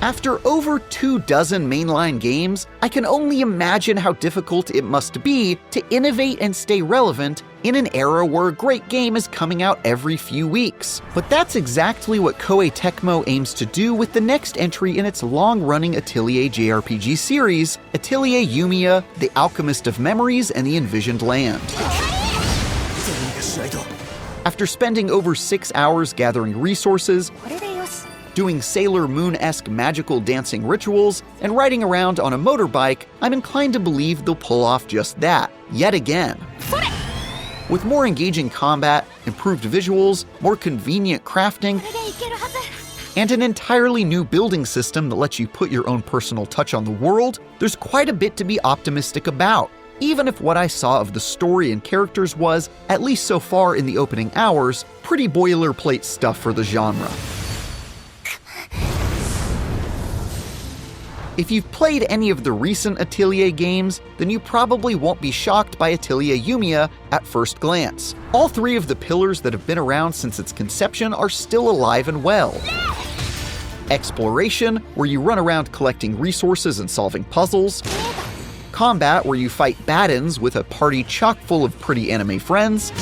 After over 24 mainline games, I can only imagine how difficult it must be to innovate and stay relevant in an era where a great game is coming out every few weeks. But that's exactly what Koei Tecmo aims to do with the next entry in its long-running Atelier JRPG series, Atelier Yumia, The Alchemist of Memories and the Envisioned Land. After spending over 6 hours gathering resources, doing Sailor Moon-esque magical dancing rituals, and riding around on a motorbike, I'm inclined to believe they'll pull off just that, yet again. With more engaging combat, improved visuals, more convenient crafting, and an entirely new building system that lets you put your own personal touch on the world, there's quite a bit to be optimistic about, even if what I saw of the story and characters was, at least so far in the opening hours, pretty boilerplate stuff for the genre. If you've played any of the recent Atelier games, then you probably won't be shocked by Atelier Yumia at first glance. All three of the pillars that have been around since its conception are still alive and well. Exploration, where you run around collecting resources and solving puzzles. Combat, where you fight bad-ends with a party chock full of pretty anime friends.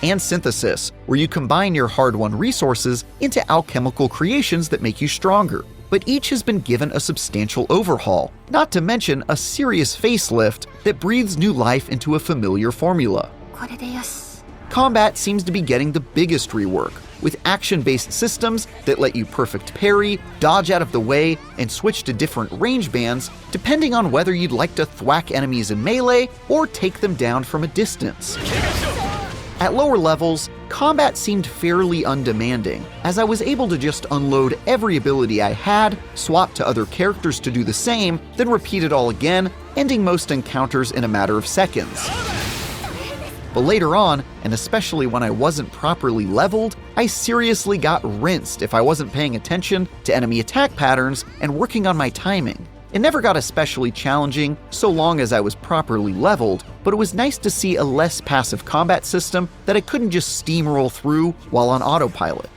And synthesis, where you combine your hard-won resources into alchemical creations that make you stronger. But each has been given a substantial overhaul, not to mention a serious facelift that breathes new life into a familiar formula. Combat seems to be getting the biggest rework, with action-based systems that let you perfect parry, dodge out of the way, and switch to different range bands depending on whether you'd like to thwack enemies in melee or take them down from a distance. At lower levels, combat seemed fairly undemanding, as I was able to just unload every ability I had, swap to other characters to do the same, then repeat it all again, ending most encounters in a matter of seconds. But later on, and especially when I wasn't properly leveled, I seriously got rinsed if I wasn't paying attention to enemy attack patterns and working on my timing. It never got especially challenging so long as I was properly leveled, but it was nice to see a less passive combat system that I couldn't just steamroll through while on autopilot.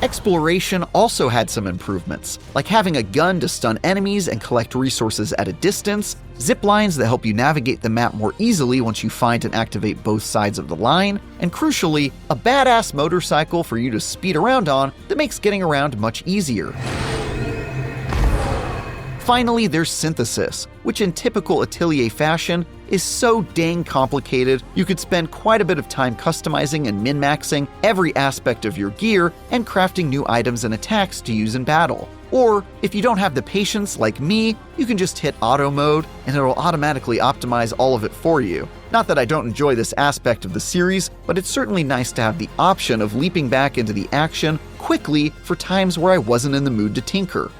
Exploration also had some improvements, like having a gun to stun enemies and collect resources at a distance, zip lines that help you navigate the map more easily once you find and activate both sides of the line, and crucially, a badass motorcycle for you to speed around on that makes getting around much easier. Finally, there's synthesis, which in typical Atelier fashion is so dang complicated you could spend quite a bit of time customizing and min-maxing every aspect of your gear and crafting new items and attacks to use in battle. Or, if you don't have the patience like me, you can just hit auto mode and it'll automatically optimize all of it for you. Not that I don't enjoy this aspect of the series, but it's certainly nice to have the option of leaping back into the action quickly for times where I wasn't in the mood to tinker.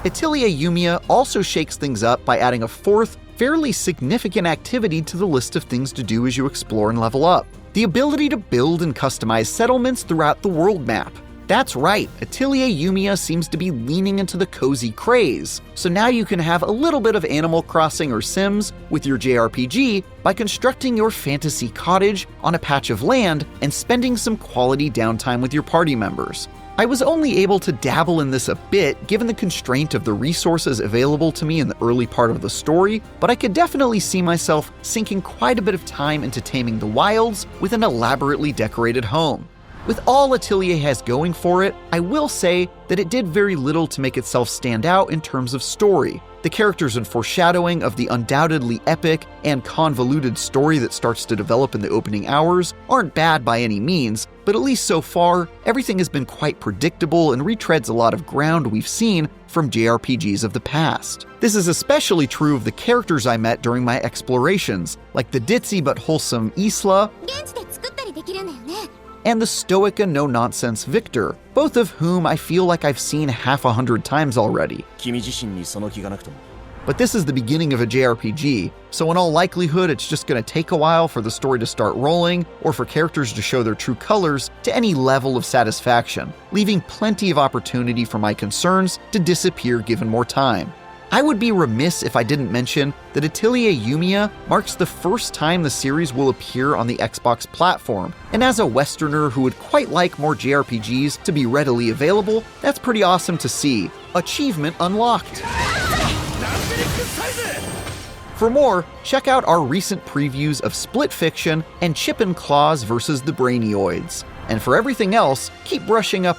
Atelier Yumia also shakes things up by adding a fourth, fairly significant activity to the list of things to do as you explore and level up: the ability to build and customize settlements throughout the world map. That's right, Atelier Yumia seems to be leaning into the cozy craze, so now you can have a little bit of Animal Crossing or Sims with your JRPG by constructing your fantasy cottage on a patch of land and spending some quality downtime with your party members. I was only able to dabble in this a bit given the constraint of the resources available to me in the early part of the story, but I could definitely see myself sinking quite a bit of time into taming the wilds with an elaborately decorated home. With all Atelier has going for it, I will say that it did very little to make itself stand out in terms of story. The characters and foreshadowing of the undoubtedly epic and convoluted story that starts to develop in the opening hours aren't bad by any means, but at least so far, everything has been quite predictable and retreads a lot of ground we've seen from JRPGs of the past. This is especially true of the characters I met during my explorations, like the ditzy but wholesome Isla, and the stoic and no-nonsense Victor, both of whom I feel like I've seen 100 times already. But this is the beginning of a JRPG, so in all likelihood it's just going to take a while for the story to start rolling, or for characters to show their true colors to any level of satisfaction, leaving plenty of opportunity for my concerns to disappear given more time. I would be remiss if I didn't mention that Atelier Yumia marks the first time the series will appear on the Xbox platform, and as a Westerner who would quite like more JRPGs to be readily available, that's pretty awesome to see. Achievement unlocked! For more, check out our recent previews of Split Fiction and Chip and Claws vs. the Brainioids. And for everything else, keep brushing up